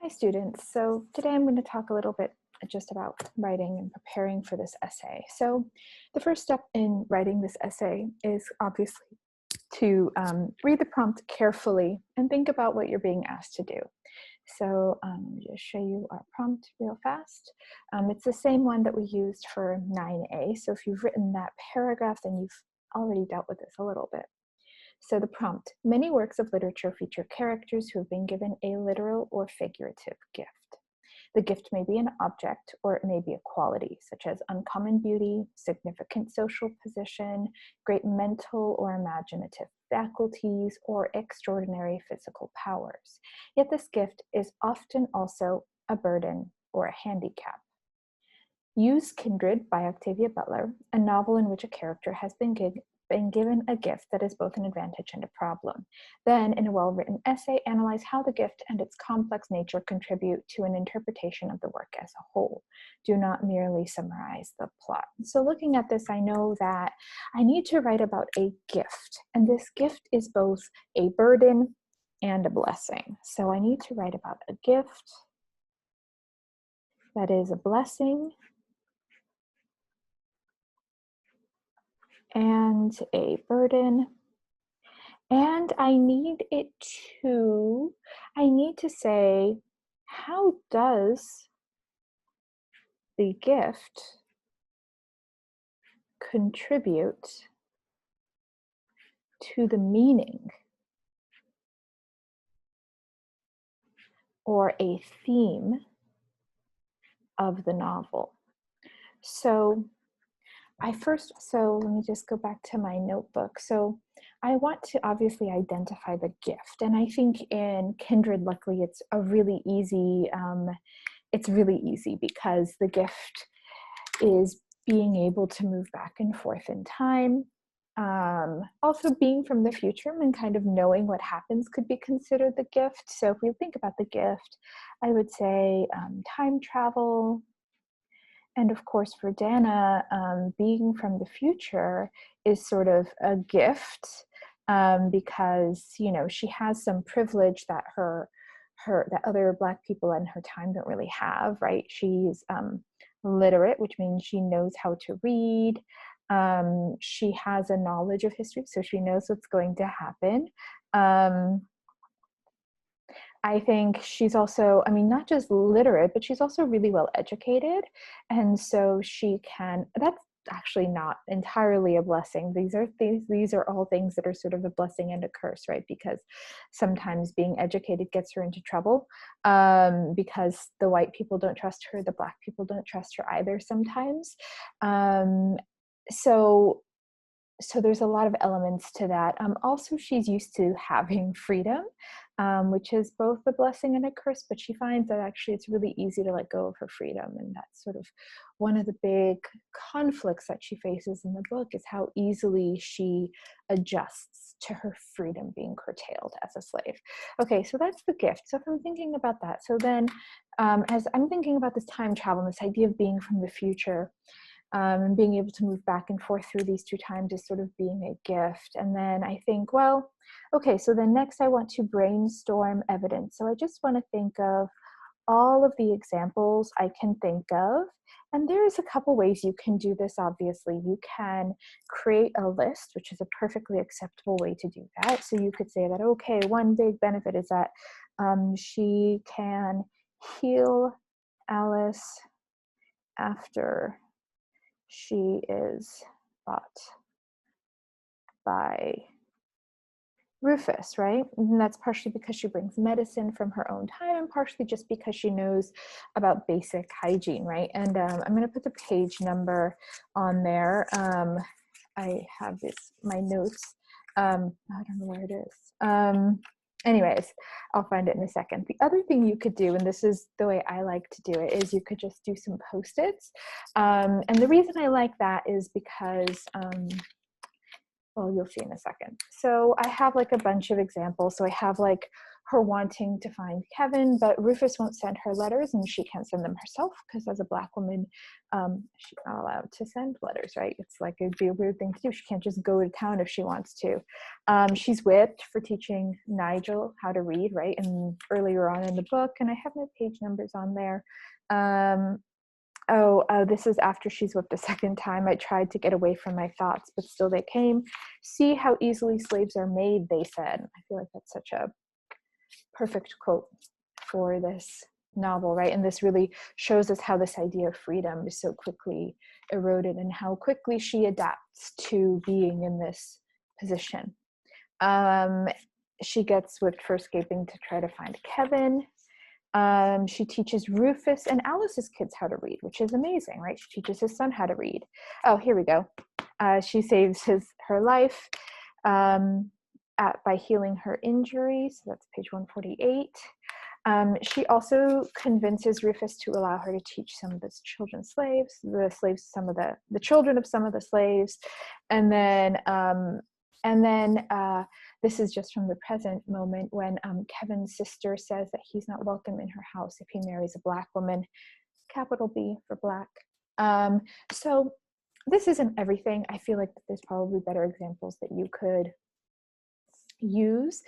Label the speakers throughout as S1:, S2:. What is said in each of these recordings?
S1: Hi students, so today I'm going to talk a little bit just about writing and preparing for this essay. So the first step in writing this essay is obviously to read the prompt carefully and think about what you're being asked to do. So let me just show you our prompt real fast. It's the same one that we used for 9A, so if you've written that paragraph then you've already dealt with this a little bit. So the prompt: many works of literature feature characters who have been given a literal or figurative gift. The gift may be an object or it may be a quality, such as uncommon beauty, significant social position, great mental or imaginative faculties, or extraordinary physical powers. Yet this gift is often also a burden or a handicap. Use Kindred by Octavia Butler, a novel in which a character has been given a gift that is both an advantage and a problem. Then, in a well-written essay, analyze how the gift and its complex nature contribute to an interpretation of the work as a whole. Do not merely summarize the plot. So looking at this, I know that I need to write about a gift, and this gift is both a burden and a blessing. So I need to write about a gift that is a blessing and a burden. And I need to say, how does the gift contribute to the meaning or a theme of the novel? So let me just go back to my notebook. So I want to obviously identify the gift. And I think in Kindred, luckily, it's really easy because the gift is being able to move back and forth in time. Also being from the future and kind of knowing what happens could be considered the gift. So if we think about the gift, I would say time travel. And of course, for Dana, being from the future is sort of a gift because, you know, she has some privilege that that other Black people in her time don't really have, right? She's literate, which means she knows how to read. She has a knowledge of history, so she knows what's going to happen. I think she's also, I mean, not just literate, but she's also really well educated. And so that's actually not entirely a blessing. These are all things that are sort of a blessing and a curse, right? Because sometimes being educated gets her into trouble because the white people don't trust her, the Black people don't trust her either sometimes. So there's a lot of elements to that. Also, she's used to having freedom, which is both a blessing and a curse, but she finds that actually it's really easy to let go of her freedom. And that's sort of one of the big conflicts that she faces in the book, is how easily she adjusts to her freedom being curtailed as a slave. Okay, so that's the gift. So if I'm thinking about that, so then as I'm thinking about this time travel, this idea of being from the future, and being able to move back and forth through these two times is sort of being a gift. And then I think, well, okay, so then next I want to brainstorm evidence. So I just want to think of all of the examples I can think of. And there's a couple ways you can do this, obviously. You can create a list, which is a perfectly acceptable way to do that. So you could say that, okay, one big benefit is that she can heal Alice after she is bought by Rufus, right? And that's partially because she brings medicine from her own time and partially just because she knows about basic hygiene, right? And I'm going to put the page number on there. I have my notes. I don't know where it is. Anyways, I'll find it in a second. The other thing you could do, and this is the way I like to do it, is you could just do some Post-its. And the reason I like that is because, well, you'll see in a second. So I have like a bunch of examples. So I have like her wanting to find Kevin, but Rufus won't send her letters, and she can't send them herself because as a Black woman, she's not allowed to send letters, right? It's like, it'd be a weird thing to do. She can't just go to town if she wants to. She's whipped for teaching Nigel how to read, right? And earlier on in the book, and I have my page numbers on there. This is after she's whipped a second time. I tried to get away from my thoughts, but still they came. See how easily slaves are made, they said. I feel like that's such a perfect quote for this novel, right? And this really shows us how this idea of freedom is so quickly eroded and how quickly she adapts to being in this position. She gets whipped for escaping to try to find Kevin. She teaches Rufus and Alice's kids how to read, which is amazing, right? She teaches his son how to read. Oh, here we go. She saves her life by healing her injuries. So that's page 148. She also convinces Rufus to allow her to teach some of the children slaves, some of the children of some of the slaves, and then this is just from the present moment when Kevin's sister says that he's not welcome in her house if he marries a Black woman, capital B for Black. So this isn't everything. I feel like there's probably better examples that you could use.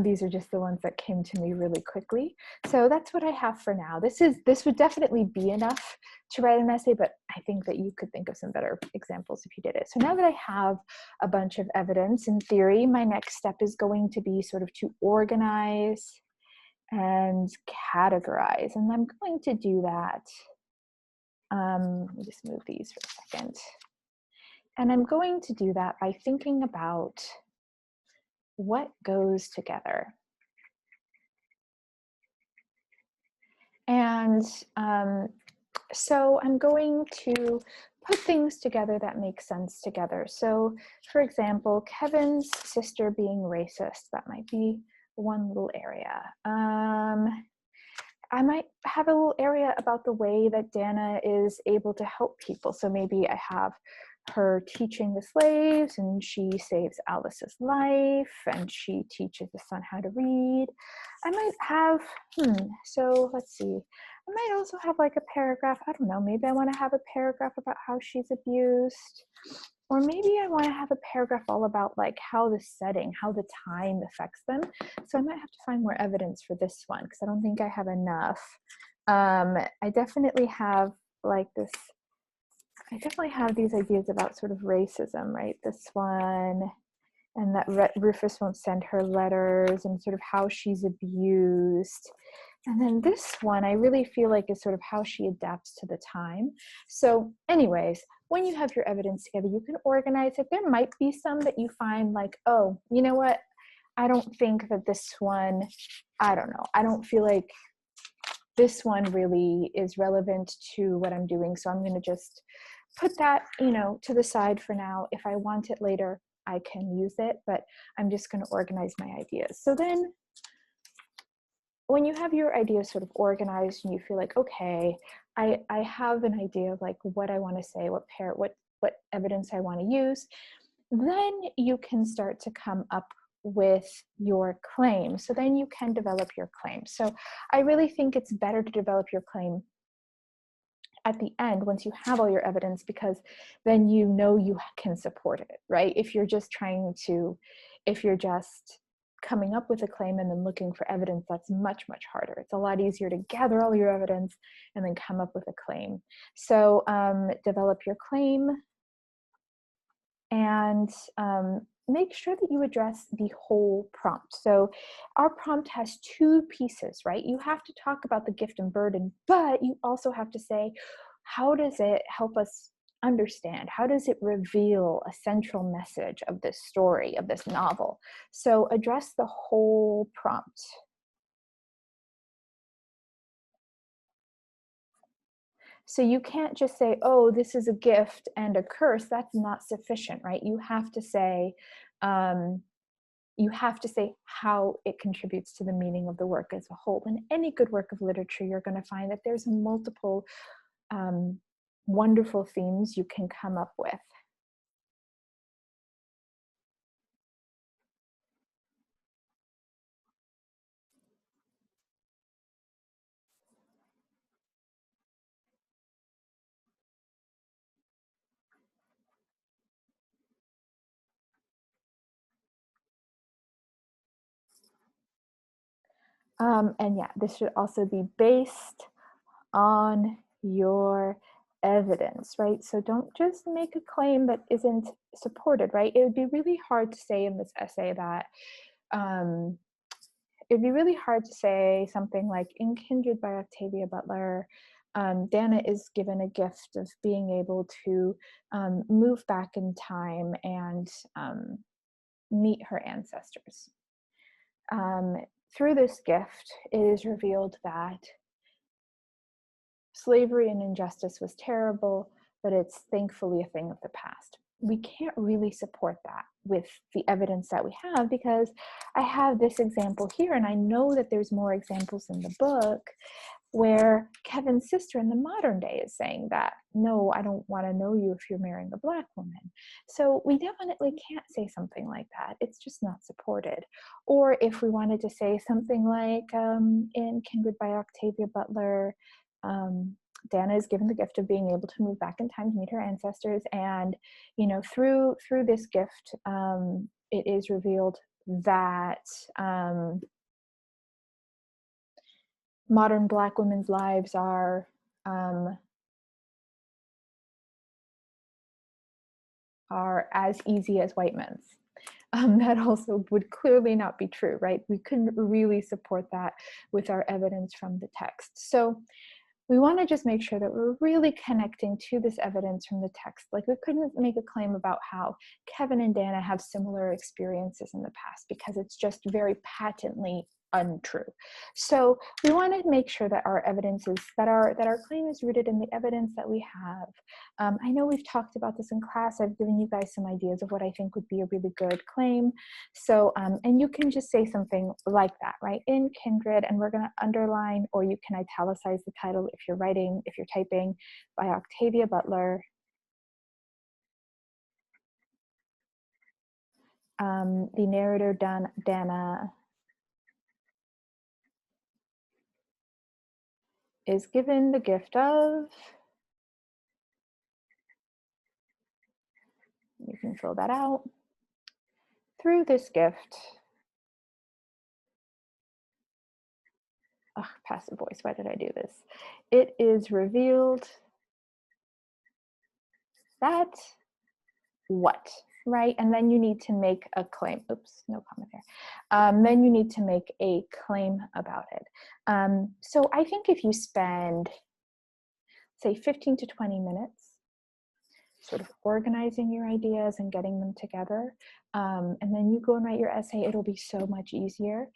S1: These are just the ones that came to me really quickly. So that's what I have for now. This would definitely be enough to write an essay, but I think that you could think of some better examples if you did it. So now that I have a bunch of evidence in theory, my next step is going to be sort of to organize and categorize. And I'm going to do that. Let me just move these for a second. And I'm going to do that by thinking about what goes together. And so I'm going to put things together that make sense together. So for example, Kevin's sister being racist, that might be one little area. I might have a little area about the way that Dana is able to help people. So maybe I have her teaching the slaves and she saves Alice's life and she teaches the son how to read. I might have, so let's see. I might also have like a paragraph, I don't know, maybe I want to have a paragraph about how she's abused. Or maybe I want to have a paragraph all about like how the setting, how the time affects them. So I might have to find more evidence for this one because I don't think I have enough. I definitely have like this, I definitely have these ideas about sort of racism, right? This one, and that Rufus won't send her letters and sort of how she's abused. And then this one, I really feel like is sort of how she adapts to the time. So anyways, when you have your evidence together, you can organize it. There might be some that you find like, oh, you know what? I don't think that this one, I don't know. I don't feel like this one really is relevant to what I'm doing. So I'm going to just put that, to the side for now. If I want it later, I can use it, but I'm just going to organize my ideas. So then when you have your ideas sort of organized and you feel like, okay, I have an idea of like what I want to say, what evidence I want to use, then you can start to come up with your claim. So then you can develop your claim. So I really think it's better to develop your claim at the end once you have all your evidence, because then you can support it, right? If you're just coming up with a claim and then looking for evidence, that's much, much harder. It's a lot easier to gather all your evidence and then come up with a claim. So develop your claim and make sure that you address the whole prompt. So our prompt has two pieces, right? You have to talk about the gift and burden, but you also have to say, how does it help us understand? How does it reveal a central message of this story, of this novel? So address the whole prompt. So you can't just say, oh, this is a gift and a curse. That's not sufficient, right? You have to say, how it contributes to the meaning of the work as a whole. In any good work of literature, you're going to find that there's multiple wonderful themes you can come up with. And yeah, this should also be based on your evidence, right? So don't just make a claim that isn't supported, right? It would be really hard to say in this essay that, it'd be really hard to say something like in Kindred by Octavia Butler, Dana is given a gift of being able to move back in time and meet her ancestors. Through this gift, it is revealed that slavery and injustice was terrible, but it's thankfully a thing of the past. We can't really support that with the evidence that we have, because I have this example here, and I know that there's more examples in the book where Kevin's sister in the modern day is saying that, no, I don't want to know you if you're marrying a Black woman. So we definitely can't say something like that. It's just not supported. Or if we wanted to say something like in Kindred by Octavia Butler, Dana is given the gift of being able to move back in time to meet her ancestors, and through this gift, it is revealed that modern Black women's lives are as easy as white men's. That also would clearly not be true, right? We couldn't really support that with our evidence from the text. So we want to just make sure that we're really connecting to this evidence from the text. Like, we couldn't make a claim about how Kevin and Dana have similar experiences in the past, because it's just very patently untrue. So we want to make sure that our evidence is that our claim is rooted in the evidence that we have. I know we've talked about this in class. I've given you guys some ideas of what I think would be a really good claim. So and you can just say something like that, right? In Kindred, and we're going to underline, or you can italicize the title if you're writing, if you're typing, by Octavia Butler. The narrator, Dana, is given the gift of, you can fill that out. Through this gift, passive voice, why did I do this? It is revealed that what, right? And then you need to make a claim. Oops, no comment there. Then you need to make a claim about it. So I think if you spend, say, 15 to 20 minutes sort of organizing your ideas and getting them together, and then you go and write your essay, it'll be so much easier.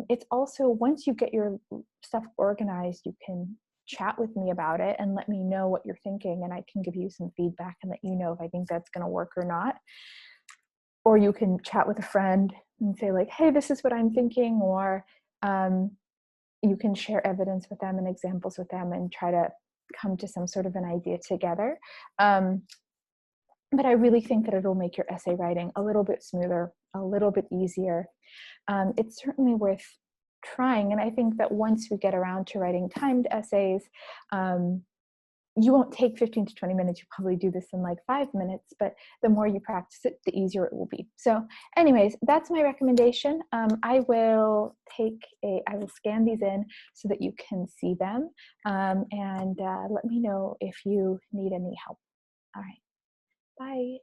S1: It's also, once you get your stuff organized, you can chat with me about it and let me know what you're thinking, and I can give you some feedback and let you know if I think that's going to work or not. Or you can chat with a friend and say, like, hey, this is what I'm thinking, or you can share evidence with them and examples with them and try to come to some sort of an idea together. But I really think that it'll make your essay writing a little bit smoother, a little bit easier. It's certainly worth trying. And I think that once we get around to writing timed essays, you won't take 15 to 20 minutes. You probably do this in like 5 minutes, but the more you practice it, the easier it will be. So anyways, that's my recommendation. I will scan these in so that you can see them, and let me know if you need any help. All right, bye.